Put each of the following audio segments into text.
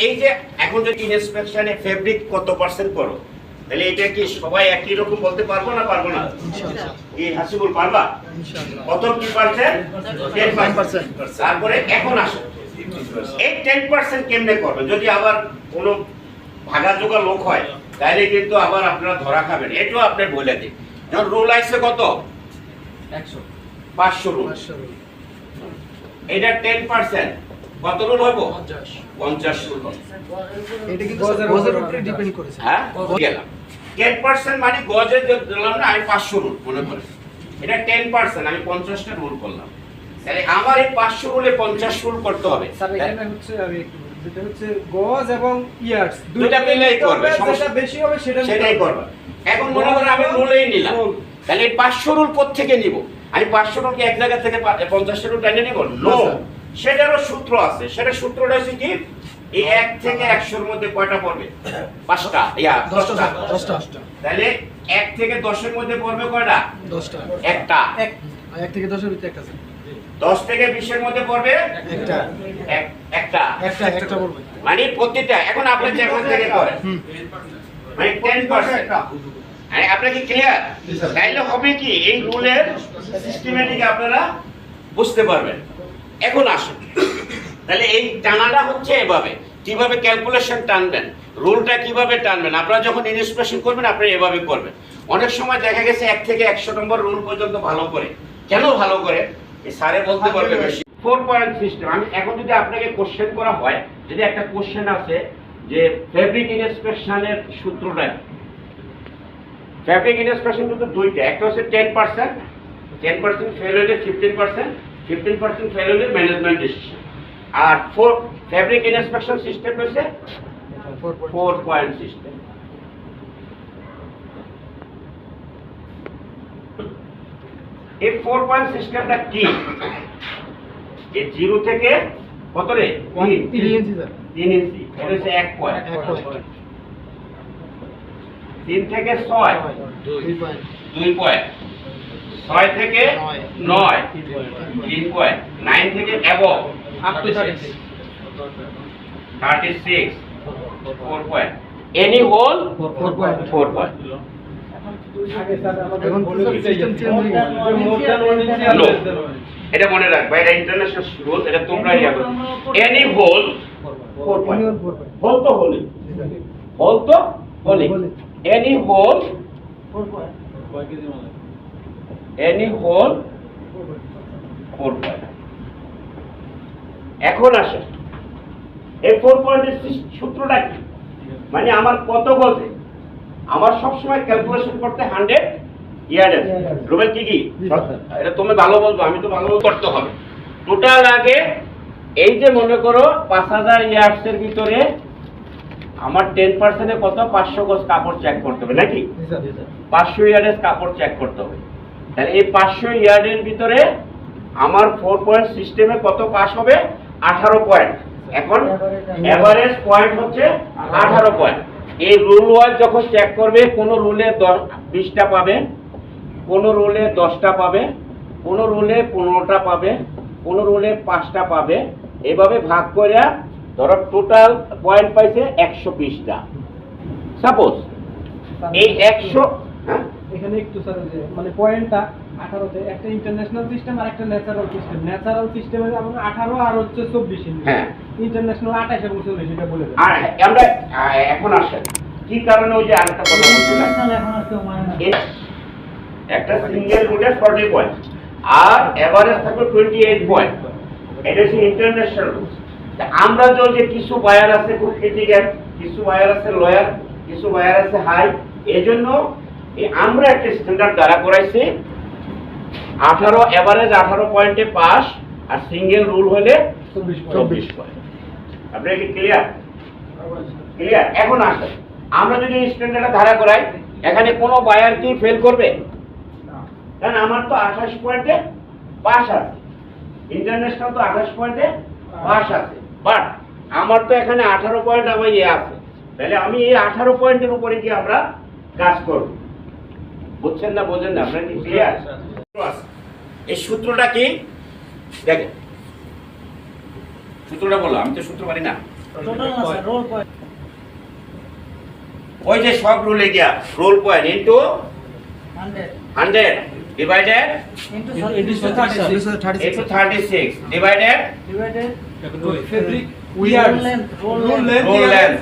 এই যে এখন যদি ইনস্পেকশনে ফেব্রিক কত পার্সেন্ট করো, তাহলে এটা কি সবাই একই রকম বলতে পারবো না পারবো না? ইনশাআল্লাহ। এই হাসিবুল পারবা? ইনশাআল্লাহ। কত কি পার্সেন্ট? 10%। তারপরে এখন আসো, এই 10% কেমনে করবে? যদি আবার কোনো ভাগাযোগা লোক হয় তাহলে কিন্তু আবার আপনারা ধরা খাবেন। এটাও আপনি বলে দিন। যখন রুল আইছে কত? 100 500 রুল। এটা 10%, কত রুল হইব? 50 রুল হবে। এটা কিন্তু গজের উপরে ডিপেন্ড করেছে। হ্যাঁ, গেলাম 10% মানে গজে দিলাম না, আমি 500 রুল মনে করেন। এটা 10%, আমি 50টা রুল করলাম। তাহলে আমার এই 500 রুলে 50 রুল করতে হবে। স্যার এখানে হচ্ছে আমি একটু যেটা হচ্ছে গজ এবং ইয়ার্স দুইটা মিলেই করবে, যেটা বেশি হবে সেটাই করবে। এখন মনে করেন আমি রুলেই নিলাম, তাহলে এই 500 রুল কোত্থেকে নিব? আমি 500 রুলকে এক জায়গা থেকে 50 রুল টেনে নিব? নো, সেটারও সূত্র আছে। সেটা সূত্রটা হচ্ছে কি, এই 1 থেকে 100 এর মধ্যে কয়টা পড়বে? 5টা, ইয়া 10টা। তাহলে 1 থেকে 10 এর মধ্যে পড়বে কয়টা? 10টা। একটা। 1 থেকে 10 এর ভিতরে একটা স্যার। 10 থেকে 20 এর মধ্যে পড়বে একটা। একটা বলবেন। মানে প্রতিটা। এখন আপনি যেখান থেকে করেন মানে 10%। আপনার কি ক্লিয়ার? তাইলে হবে কি, এই রুলের সিস্টেমেটিক আপনারা বুঝতে পারবেন। এখন আসুন, তাহলে এই টানাটা হচ্ছে এভাবে। কিভাবে ক্যালকুলেশন টানবেন, রুলটা কিভাবে টানবেন, আপনারা যখন ইনস্পেকশন করবেন আপনারা এভাবে করবেন। অনেক সময় দেখা গেছে 1 থেকে 100 নম্বর রুল পর্যন্ত ভালো করে। কেন ভালো করে? এই স্যারে বলতে পারবে বেশি। 4 পয়েন্ট সিস্টেম। আমি এখন যদি আপনাকে কোশ্চেন করা হয়, যদি একটা কোশ্চেন আছে যে ফেব্রিক ইনস্পেকশনের সূত্রটা, ফেব্রিক ইনস্পেকশন কিন্তু দুইটা, একটা হচ্ছে 10% ফেল হলে 15% ফেল হলে ম্যানেজমেন্ট ডিসিশন। আর ফেব্রিক ইনস্পেকশন সিস্টেম হচ্ছে 4 পয়েন্ট সিস্টেম। এই 4 পয়েন্ট সিস্টেমটা কি? এই 0 থেকে কত রে? 3 ইঞ্চি স্যার। 3 ইঞ্চি। এটা হচ্ছে 1 পয়েন্ট। 3 থেকে 6 2 পয়েন্ট। 6 থেকে 9 3 পয়েন্ট। 9 থেকে above up to 36 4 point. Any whole 4 point. এখন সিস্টেম চেঞ্জ হয়ে গেছে। No, এটা মনে রাখবা, এটা ইন্টারন্যাশনাল রুল, এটা তোমরা ইয়া করো। Any whole 4 point. হোল তো হোলি, হোল তো হোলি। Any whole 4 point. এখন আসে এই 4 পয়েন্টের সূত্রটা কি? মানে আমার কত গজে? আমার সবসময় ক্যালকুলেশন করতে 100 ইয়ার্ডের। রুবেল কি কি? এটা তুমি ভালো বলবো, আমি তো ভালো করতে হবে। টোটাল আগে এই যে মনে করো 5000 ইয়ার্ডসের ভিতরে আমার 10% এ কত? 500 গজ কাপড় চেক করতে হবে নাকি? 500 ইয়ার্ডের কাপড় চেক করতে হবে। তাহলে এই 500 ইয়ার্ডের ভিতরে আমার 4 পয়েন্ট সিস্টেমে কত পাস হবে? 18 পয়েন্ট। এখন এভারেজ পয়েন্ট হচ্ছে 18 পয়েন্ট। এই রুল ওয়াইজ যখন চেক করবে, কোন রুলে 20টা পাবে, কোন রুলে 10টা পাবে, কোন রুলে 15টা পাবে, কোন রুলে 5টা পাবে। এভাবে ভাগ করে ধরো টোটাল পয়েন্ট পাইছে 120টা। সাপোজ এই 100, হ্যাঁ এখানে একটু স্যার যে মানে পয়েন্টটা 18 তে একটা ইন্টারন্যাশনাল সিস্টেম আর একটা ন্যাচারাল সিস্টেম। ন্যাচারাল সিস্টেমে আমরা 18 আর হচ্ছে 24 ইঞ্চি। হ্যাঁ। ইন্টারন্যাশনাল 28 এবং 40 এটা বলে দেন। আর আমরা এখন আসেন কি কারণে ওই যে আরেকটা কথা বলছিলাম, একটা সিঙ্গেল রুটে 40 পয়েন্ট আর এভারেজ থাকবে 28 পয়েন্ট। এটা হচ্ছে ইন্টারন্যাশনাল রুল। আমরা যে কিছু বায়ার আছে খুব ক্রিটিক্যাল, কিছু বায়ার আছে লয়ার, কিছু বায়ার আছে হাই, এজন্য আমরা একটা স্ট্যান্ডার্ড দ্বারা করাইছি 18 এভারেজ 18 পয়েন্টে পাস, আর সিঙ্গেল রুল হলে 24 পয়েন্ট। আপনারা কি ক্লিয়ার? ক্লিয়ার? এখন আসেন, আমরা যদি স্ট্যান্ডার্ডে ধারা করাই, এখানে কোনো বায়ার কি ফেল করবে? কারণ আমার তো 28 পয়েন্টে পাস আছে, ইন্টারন্যাশনাল তো 28 পয়েন্টে পাস আছে, বাট আমার তো এখানে 18 পয়েন্ট আমার ইয়ে আছে। তাহলে আমি এই 18 পয়েন্টের উপরে কি আমরা কাজ করব। বুঝছেন না বোঝেন না? আপনারা কি ক্লিয়ার? এই সূত্রটা কি দেখেন, সূত্রটা বলো, আমি তো সূত্র পারি না। টোটাল না স্যার রোল পয়েন্ট ওই যে সব রুলে গিয়া roll point into 100 100 divided into Into 36 into 36 divided divided fabric roll length roll length roll length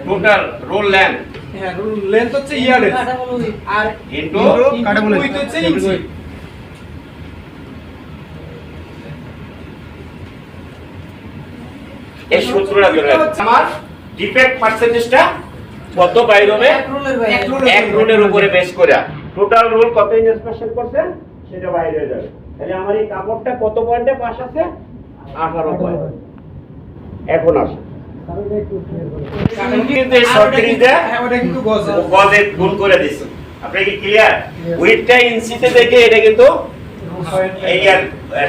total roll length হ্যাঁ রোল লেন্থ হচ্ছে ইয়ার্ডেজ কাটা বলো আর into কাটাবলে উইথ হচ্ছে ইঞ্চি এই সূত্রটা ধরে আমার ডিফেক্ট পার্সেন্টেজটা কত বাইর হবে এক রোলের বাইরে এক রোল। এক রুলের উপরে বেস করে টোটাল রুল কত ইনস্পেকশন করছেন সেটা বাইরে হয়ে যাবে তাহলে আমার এই কাপড়টা কত পয়েন্টে পাস আছে 18 পয়েন্ট এখন আসে কিন্তু এই শর্টকাটে হ্যাঁ ওটা কিন্তু গজ গজে গুণ করে দিছি আপনি কি ক্লিয়ার উইথটা ইঞ্চিতে দেখে এটা কিন্তু এই আর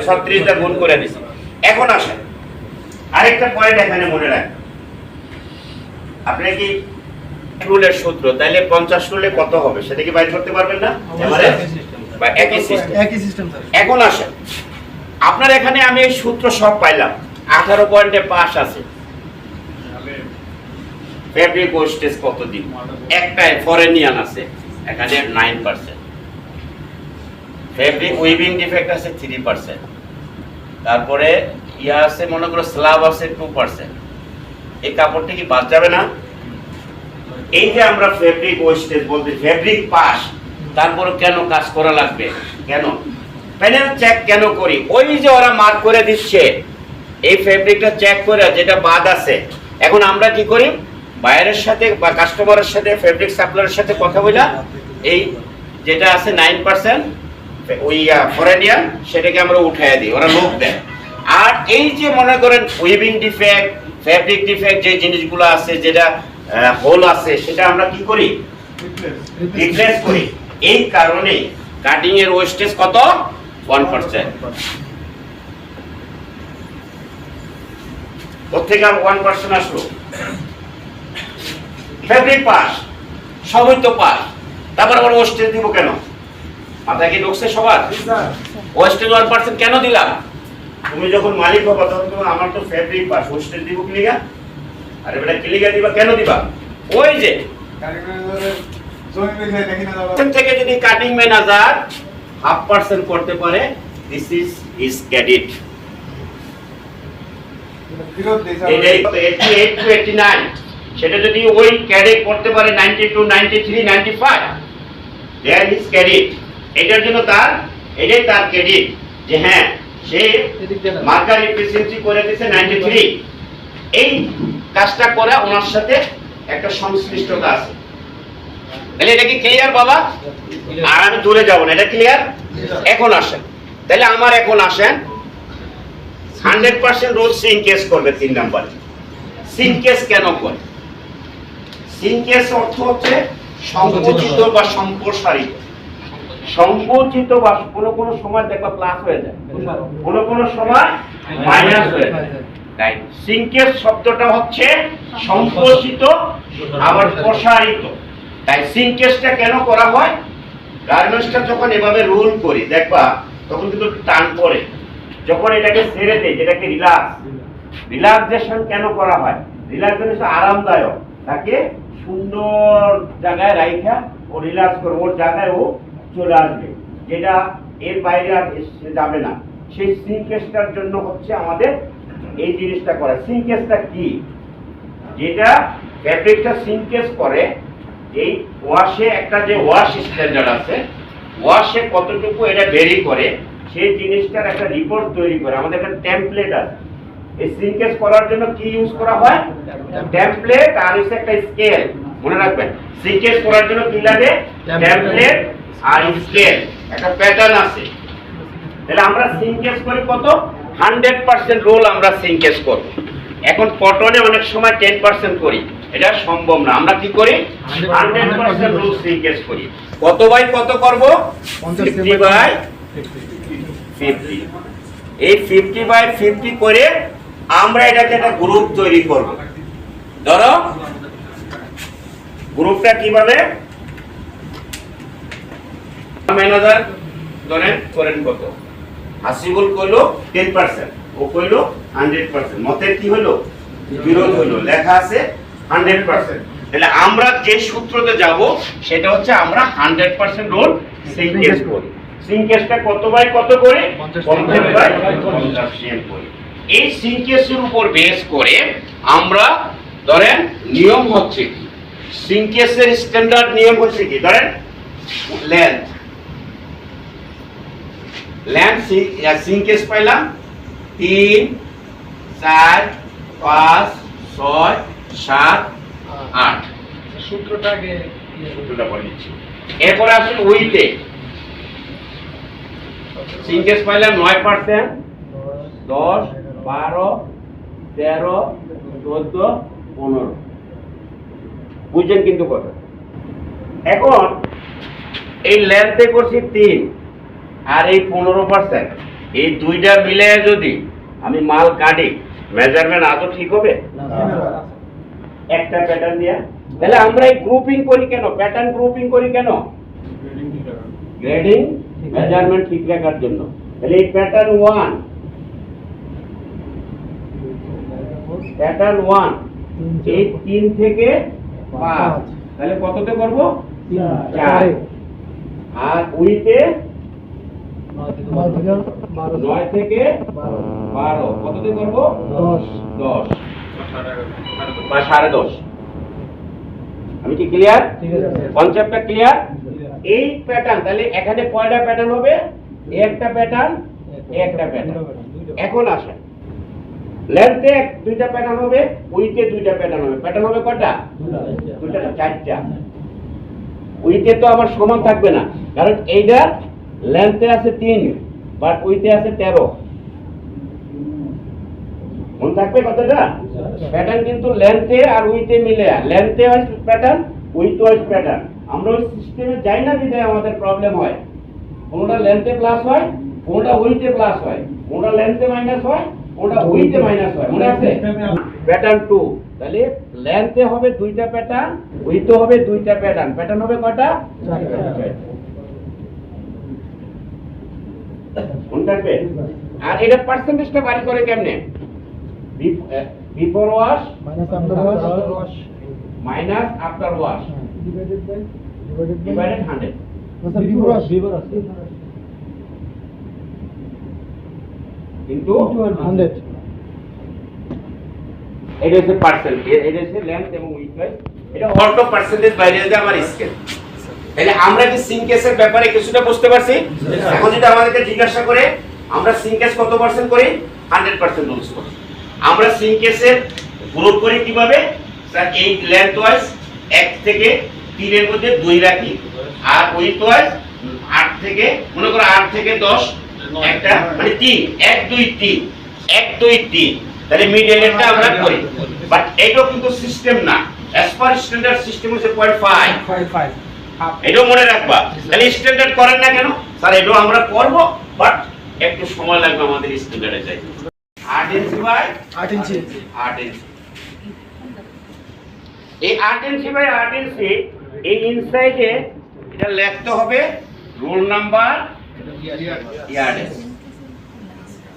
36 টা গুণ করে দিছি এখন আসেন আরেকটা পয়েন্ট এখানে মনে রাখবেন আপনি কি রুলের সূত্র তাহলে 50 রুলে কত হবে সেটা কি বাইর করতে পারবেন না এবারে বা একই সিস্টেম স্যার এখন আসেন আপনার এখানে আমি এই সূত্র সব পাইলাম 18 পয়েন্টে পাস আছে ফেব্রিক ওয়েস্টেজ কত দিন একটাই ফরেনিয়ান আছে এখানে 9% ফেব্রিক উইভিং ডিফেক্ট আছে 3% তারপরে ইয়া আছে মনে করো স্ল্যাব আছে 2% এই কাপড়টা কি বাদ যাবে না এই যে আমরা ফেব্রিক ওয়েস্টেজ বলতে ফেব্রিক পাস তারপরে কেন কাজ করা লাগবে কেন প্যানেল চেক কেন করি ওই যে ওরা মার্ক করে দিচ্ছে এই ফেব্রিকটা চেক করে যেটা বাদ আছে এখন আমরা কি করি বায়ারের সাথে বা কাস্টমারের সাথে ফেব্রিক সাপ্লায়ারের সাথে কথা বলা এই যেটা আছে 9% ওই ফরেনিয়ান সেটাকে আমরা উঠাইয়া দিই ওরা লোক দেয় আর এই যে মনে করেন উইভিং ডিফেক্ট ফেব্রিক ডিফেক্ট যে জিনিসগুলো আছে যেটা হোল আছে সেটা আমরা কি করি রিপ্লেস করি এই কারণে কাটিং এর ওয়েস্টেজ কত 1% কোথেকে 1% আসলো ফেব্রিক পাস সবই তো পাস তারপর আবার ওয়েস্টেজ দিব কেন মাথায় কি ঢুকছে সবার ওয়েস্টেজ 1% কেন দিলাম তুমি যখন মালিক হবে তখন তোমার আমার তো ফেব্রিক পাস ওয়েস্টেজ দিব কি লিগা আরে বেটা কি লিগা দিবা কেন দিবা ওই যে এখান থেকে যদি কাটিং ম্যানেজার 0.5% করতে পারে দিস ইজ হিজ ক্রেডিট এটাই 88 টু 89 সেটা যদি ওই ক্রেডিট করতে পারে 92 93 95 দেয়ার ইজ ক্রেডিট এটার জন্য তার এটাই তার ক্রেডিট যে হ্যাঁ সে মার্কার এফিসিয়েন্সি করে দিয়েছে 93 এই কাজটা করে ওনার সাথে একটা সংশ্লিষ্টতা আছে তাহলে এটা কি ক্লিয়ার বাবা আর আমি দূরে যাব না এটা ক্লিয়ার এখন আসেন তাহলে আমার এখন আসেন 100% রোল সিনকেস করবে 3 নম্বরে সিনকেস কেন করে সিনকেস অর্থ হচ্ছে সংকুচিত বা সম্প্রসারিত সংকুচিত বা কোন সময় দেখবা প্লাস হয়ে যায় কোন সময় মাইনাস হয়ে যায় তাই সিনকেস শব্দটা হচ্ছে সংকুচিত আবার প্রসারিত তাই সিনকেসটা কেন করা হয় গার্মেন্টসটা যখন এভাবে রোল করি দেখবা তখন কিন্তু টান পড়ে যখন এটাকে ছেড়ে দেয় যেটাকে রিল্যাক্সেশন কেন করা হয় রিল্যাক্সেশন আরামদায়ক তাকে সুন্দর জায়গায় রাইখা ও রিল্যাক্স করবে ওর জায়গায় ও চলে আসবে যেটা এর বাইরে আর যাবে না সেই সিনকেসটার জন্য হচ্ছে আমাদের এই জিনিসটা করা সিনকেসটা কি যেটা ফ্যাব্রিকটা সিনকেস করে এই ওয়াশে একটা যে ওয়াশ স্ট্যান্ডার্ড আছে ওয়াশে কতটুকু এটা ভেরি করে সেই জিনিসটার একটা রিপোর্ট তৈরি করে আমাদের একটা টেমপ্লেট আছে এই সিনকেস করার জন্য কি ইউজ করা হয় টেমপ্লেট আর হচ্ছে একটা স্কেল মনে রাখবেন সিনকেস করার জন্য কি লাগে টেমপ্লেট আর স্কেল একটা প্যাটার্ন আছে তাহলে আমরা সিনকেস করি কত 100% রোল আমরা সিনকেস করব এখন কটনে অনেক সময় 10% করি এটা সম্ভব না আমরা কি করি 100% রোল সিনকেস করি কত বাই কত করব 50 বাই 50 এই 50 বাই 50 করে আমরা এটাকে একটা গ্রুপ তৈরি করব ধরো গ্রুপটা কিভাবে ম্যানেজার ধরেন করেন কত হাসিবুল কইলো 10% ও কইলো 100% মতের কি হলো বিরোধ হইল, লেখা আছে 100%। তাহলে আমরা যে সূত্রতে যাব সেটা হচ্ছে আমরা 100% রোল সিনকেস করি। সিনকেসটা কত বাই কত করে? 50 বাই 50 সিএম করি। এই সিনকেসের উপর বেস করে আমরা ধরেন নিয়ম হচ্ছে কি, সিনকেসের স্ট্যান্ডার্ড নিয়ম হচ্ছে কি, ধরেন লেন্থ সিনকেস পাইলাম 3 4 5 6 7 8। সূত্রটা আগে সূত্রটা পড়ে নিচ্ছি। এরপরে আসুন উইথে সিনকেস পাইলাম 9%, 10 12 13 14 15। বুঝছেন কিন্তু কথা? এখন এই লেন্থে করছি 3 আর এই 15%, এই দুইটা মিলে যদি আমি মাল কাটি, মেজারমেন্ট আদৌ ঠিক হবে? একটা প্যাটার্ন দিয়া। তাহলে আমরা এই গ্রুপিং করি কেন? প্যাটার্ন গ্রুপিং করি কেন? গ্রেডিং মেজারমেন্ট ঠিক রাখার জন্য। তাহলে এই প্যাটার্ন 1, প্যাটার্ন 1 এই 3 থেকে 5, তাহলে কততে করব? 4। আর উইতে 9 থেকে 12, কততে করব? 10 বা 10.5। আমি কি ক্লিয়ার? কনসেপ্টটা ক্লিয়ার? এই প্যাটার্ন, তাহলে এখানে কয়টা প্যাটার্ন হবে? একটা প্যাটার্ন, একটা প্যাটার্ন। এখন আসেন, লেন্থে দুইটা প্যাটার্ন হবে, উইথে দুইটা প্যাটার্ন হবে। প্যাটার্ন হবে কয়টা? দুইটা না, 4টা। উইথে তো আমার সমান থাকবে না, কারণ এইটা লেন্থে আছে 3 বাট উইথে আছে 13। মনে থাকবে কতটা? প্যাটার্ন কিন্তু লেন্থে আর উইথে মিলে, লেন্থে হয় প্যাটার্ন, উইথ হয় প্যাটার্ন। আমরা ওই সিস্টেমে যাই না, বিধায় আমাদের প্রবলেম হয়। কোনটা লেন্থে প্লাস হয়, কোনটা উইথে প্লাস হয়, কোনটা লেন্থে মাইনাস হয়, কোনটা উইথে মাইনাস হয়। মনে আছে? প্যাটার্ন 2, তাহলে লেন্থে হবে দুইটা প্যাটার্ন, উইথে হবে দুইটা প্যাটার্ন। প্যাটার্ন হবে কয়টা? 4টা। মনে থাকবে? আর এটা পার্সেন্টেজটা বাড়ি করে কেমনে? Before wash minus after wash divided 100। কিন্তু 100 এটা হচ্ছে পার্সেন্টেজ, এটা হচ্ছে লেন্থ এবং উইডথ। এটা অটো পার্সেন্টেজ বাইরে যায় আমার স্কেল। তাহলে আমরা কি সিনকেসের ব্যাপারে কিছুটা বুঝতে পারছি? এখন যদি আমাদেরকে জিজ্ঞাসা করে আমরা সিনকেস কত পার্সেন্ট করি? 100% ইউজ করি। আমরা সিনকেসের গ্রুপ করি কিভাবে? স্যার এই লেন্থ ওয়াইজ 1 থেকে 3 এর মধ্যে 2 রাখি, আর উইডথ ওয়াইজ 8 থেকে, মনে করো 8 থেকে 10 একটা, মানে 3 1 2 3 1 2 3। তাহলে মিডিয়ানটা আমরা করি, বাট এটাও কিন্তু সিস্টেম না। অ্যাজ পার স্ট্যান্ডার্ড সিস্টেম হচ্ছে 0.5। এটাও মনে রাখবা। তাহলে স্ট্যান্ডার্ড করেন না কেন? স্যার এটাও আমরা করব, বাট একটু সময় লাগবে আমাদের স্ট্যান্ডার্ডে যাইতে। 8 ইঞ্চি বাই 8 ইঞ্চি। 8 ইঞ্চি। এই 8 ইঞ্চি বাই 8 ইঞ্চি, এই ইনসাইডে এটা লিখতে হবে রোল নাম্বার, ইয়ার্ডেজ।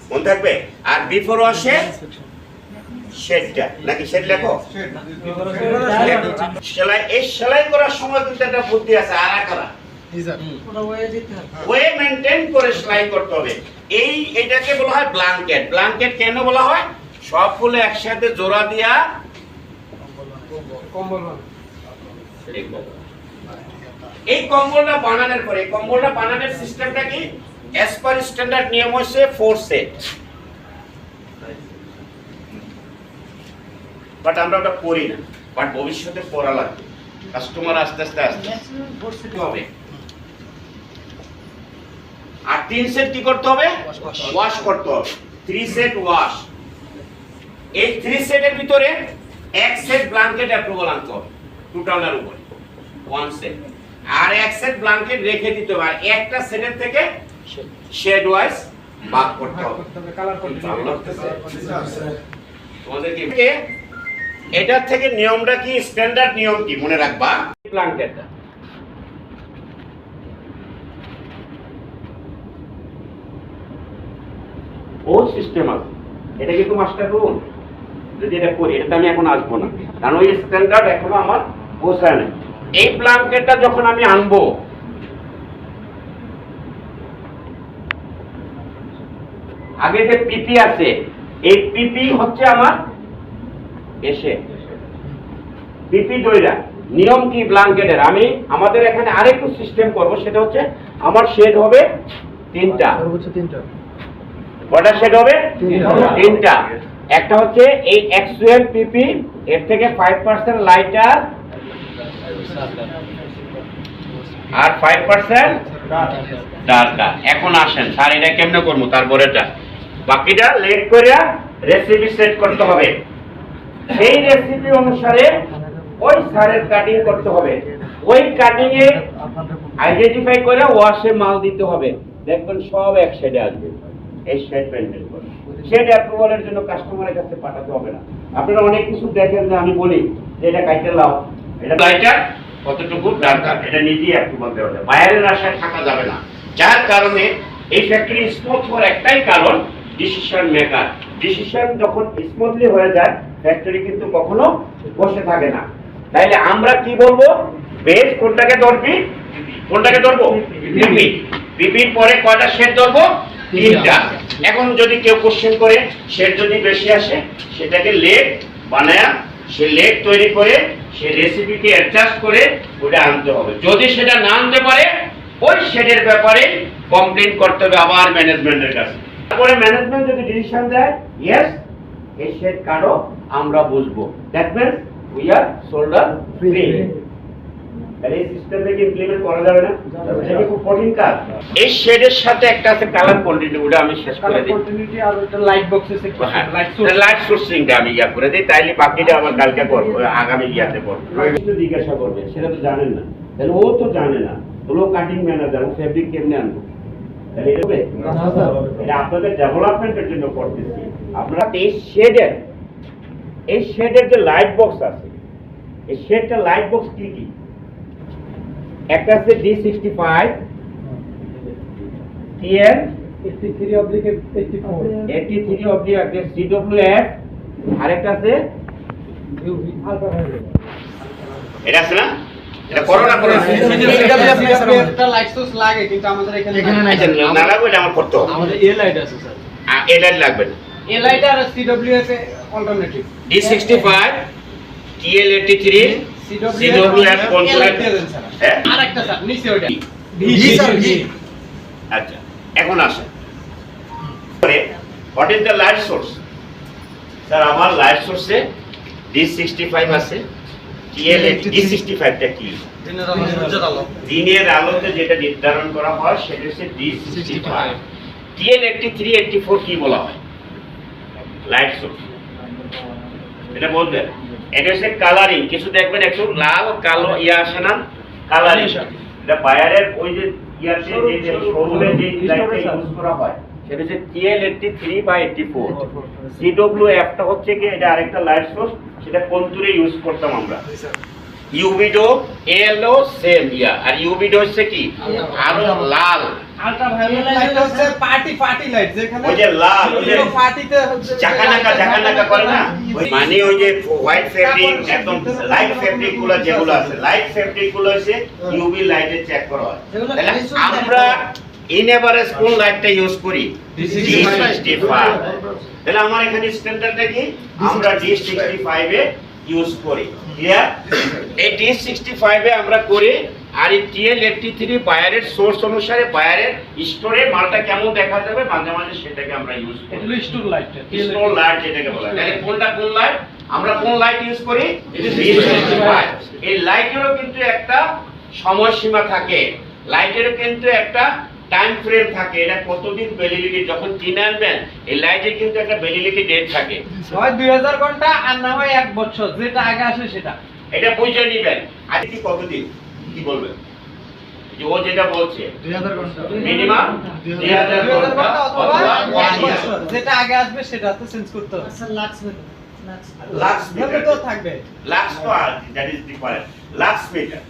মনে থাকবে? আর বিফোর ওয়াশে শেডটা, নাকি শেড লেখো? সেলাই, এই সেলাই করার সময় কিন্তু একটা বুদ্ধি আছে, আরাকারা ওয়ে মেইনটেইন করে সেলাই করতে হবে। এইটাকে বলা হয় ব্ল্যাঙ্কেট। ব্ল্যাঙ্কেট কেন বলা হয়? সবগুলো একসাথে জোড়া দিয়া কম্বল। এই কম্বলটা বানানোর পরে, এই কম্বলটা বানানোর সিস্টেমটা কি? অ্যাজ পার স্ট্যান্ডার্ড নিয়ম হচ্ছে 4 সেট, বাট আমরা ওটা করি না, বাট ভবিষ্যতে পড়া লাগবে। কাস্টমার আস্তে আস্তে হবে। আর 3 সেট কি করতে হবে? ওয়াশ করতে হবে। 3 সেট ওয়াশ। এই 3 সেটের ভিতরে 1 সেট ব্ল্যাঙ্কেট অ্যাপ্রুভাল আনতে হবে টোটালের উপরে, 1 সেট। আর 1 সেট ব্ল্যাঙ্কেট রেখে দিতে হবে। আর একটা সেটের থেকে শেড ওয়াইজ ভাগ করতে হবে। কালার করতে তোমাদেরকে এটার থেকে নিয়মটা কি, স্ট্যান্ডার্ড নিয়ম কি মনে রাখবা? ব্ল্যাঙ্কেটটা ও সিস্টেম আছে, এটা কিন্তু মাস্টার রুল। যদি এটা করি, এটাতে আমি এখন আসবো না, কারণ ওই স্ট্যান্ডার্ড এখনো আমার পৌঁছায় নাই। এই ব্ল্যাঙ্কেটটা যখন আমি আনবো, আগে যে পিপি আছে, এই পিপি হচ্ছে আমার এসে পিপি দইরা নিয়ম কি ব্ল্যাঙ্কেটের, আমি আমাদের এখানে আরেকটু সিস্টেম করব, সেটা হচ্ছে আমার শেড হবে 3টা। কটা শেড হবে? 3টা। একটা হচ্ছে এই অ্যাকচুয়াল পিপি, এর থেকে 5% লাইটার আর 5% ডার্কার। এখন আসেন স্যার, এটা কেমনে করবো? তারপরেটা বাকিটা লেট করে রেসিপি সেট করতে হবে। সেই রেসিপি অনুসারে ওই স্যারের কাটিং করতে হবে, ওই কাটিং এ আইডেন্টিফাই করে ওয়াশে মাল দিতে হবে। দেখবেন সব এক শেডে আসবে। এই শেড মেনটেন করে শেড অ্যাপ্রুভালের জন্য কাস্টমারের কাছে পাঠাতে হবে না। আপনারা অনেক কিছু দেখেন যে আমি বলি যে এটা কাইটে লাও, এটা লাইটার কতটুকু ডার্কার, এটা নিজেই অ্যাপ্রুভাল দেওয়া যায়, বাইরের আশায় থাকা যাবে না। যার কারণে এই ফ্যাক্টরি স্মুথ হওয়ার একটাই কারণ, ডিসিশন মেকার। ডিসিশন যখন স্মুথলি হয়ে যায়, ফ্যাক্টরি কিন্তু কখনো বসে থাকে না। তাইলে আমরা কি বলবো? বেস কোনটাকে ধরবি? কোনটাকে ধরবো? পিপি। পিপির পরে কয়টা শেড ধরবো? 3টা। এখন যদি কেউ কোশ্চেন করে, শেড যদি বেশি আসে, সেটাকে লেগ বানায়া সে লেগ তৈরি করে সে রেসিপিকে অ্যাডজাস্ট করে ওটা আনতে হবে। যদি সেটা না আনতে পারে, ওই শেডের ব্যাপারে কমপ্লেইন করতে হবে আবার ম্যানেজমেন্টের কাছে। তারপরে ম্যানেজমেন্ট যদি ডিসিশন দেয়, ইয়েস এই শেড কারো, আমরা বুঝবো, that means we are shoulder free. তাহলে এই সিস্টেমটাকে ইমপ্লিমেন্ট করা যাবে না? এটা খুব কঠিন কাজ। এই শেডের সাথে একটা আছে কালার কন্টিনিউটি, ওটা আমি শেষ করে দিই। কন্টিনিউটি আর ওটা লাইট বক্সেস লাইট সোর্সিংটা আমি ইয়া করে দিই, তাইলে বাকিটা আবার কালকে করবো, আগামী ইয়াতে করবো। কিছু জিজ্ঞাসা করবে, সেটা তো জানেন না, তাহলে ও তো জানে না, হলো কাটিং ম্যানেজার, ও ফেব্রিক কেমনে আনবো? তাহলে এটা হবে? এটা আপনাদের ডেভেলপমেন্টের জন্য করতেছি। আপনারা এই শেডের যে লাইট বক্স আছে, এই শেডটা লাইট বক্স কি কি? একটা আছে D65 TN 83/84 CWF, আরেকটা আছে এটা আছে না? এটা করোনা একটা লাইট সোর্স লাগে, কিন্তু আমাদের এখানে না লাগবে, এটা আমার করতে হবে। আমাদের এ লাইট আছে স্যার, এ লাইট লাগবে না। এ লাইট আর CWF এ alternative. D65 TL83 CWF controller. হ্যাঁ, আরেকটা স্যার নিচে ওটা আচ্ছা, এখন আসেন what is the light source? Sir আমার লাইট সোর্সে D65 আছে, D65 টা কি? দিনের আলোতে যেটা নির্ধারণ করা হয় সেটা হচ্ছে D65। TL83 84 কি বলা হয়? Light source. এটা বলবেন, এটা হচ্ছে কালারিং। কিছু দেখবেন একটু লাল কালো ইয়া আসে না, কালারিং। এটা বায়ারের ওই যে ইয়াতে যে শোরুমে যে লাইটটা ইউজ করা হয়, সেটা হচ্ছে TL83/84। CWF টা হচ্ছে কি, এটা আরেকটা লাইট সোর্স, সেটা কন্ট্রোলে ইউজ করতাম আমরা। ইউভিডো এলো সেম ইয়া, আর ইউভিডো হচ্ছে কি আরো লাল। আল্ট্রাভায়োলেট লাইট হচ্ছে পার্টি লাইট, যেখানে ওই যে লাল, ওই যে পার্টিতে হচ্ছে জাকানাকা করে না, মানে ওই যে হোয়াইট ফেব্রিক, একদম লাইট ফেব্রিক গুলো যেগুলো আছে, লাইট ফেব্রিক গুলো হচ্ছে ইউভি লাইটে চেক করা হয়। তাহলে আমরা ইন এভারেজ কোন লাইটটা ইউজ করি? D65। তাহলে আমার এখানে স্ট্যান্ডার্ডটা কি, আমরা D65 এ ইউজ করি। ক্লিয়ার? এই D65 এ আমরা করি। আর এই TL83 বায়ারের সোর্স অনুসারে বায়ারের স্টোরে মালটা কেমন দেখা যাবে মাঝে মাঝে সেটাকে আমরা ইউজ করি। এটা স্টোর লাইট, স্টোর লাইট যেটাকে বলা হয়। তাহলে কোনটা কোন লাইট? আমরা কোন লাইট ইউজ করি? D65। এই লাইটেরও কিন্তু একটা সময়সীমা থাকে, লাইটেরও কিন্তু একটা টাইম ফ্রেম থাকে। এটা কতদিন ভ্যালিডিটি, যখন কিনে আনবেন এই লাইটের কিন্তু একটা ভ্যালিডিটি ডেট থাকে, হয় 2000 ঘন্টা আর না হয় 1 বছর, যেটা আগে আসে সেটা। এটা বুঝে নেবেন। আজ কি কতদিন কি বলবেন? যে ও যেটা বলছে 2000 ঘন্টা মিনিমাম 2000 ঘন্টা অথবা 1 1 বছর, যেটা আগে আসবে সেটা তো চেঞ্জ করতে হবে। স্যার লাক্স লাক্স ভাবে তো থাকবে। লাক্স তো আর that is different. Lux meter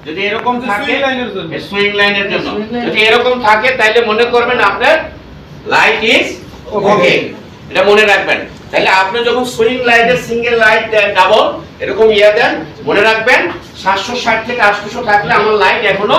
যদি এরকম থাকে সুইং লাইনের জন্য, সুইং লাইনের জন্য যদি এরকম থাকে, তাহলে মনে করবেন আপনার লাইট ইজ ওকে। এটা মনে রাখবেন। তাহলে আপনি যখন সুইং লাইটে সিঙ্গেল লাইট দেন ডাবল এরকম দেন, মনে রাখবেন 760 থেকে 800 থাকলে আমার লাইট এখনো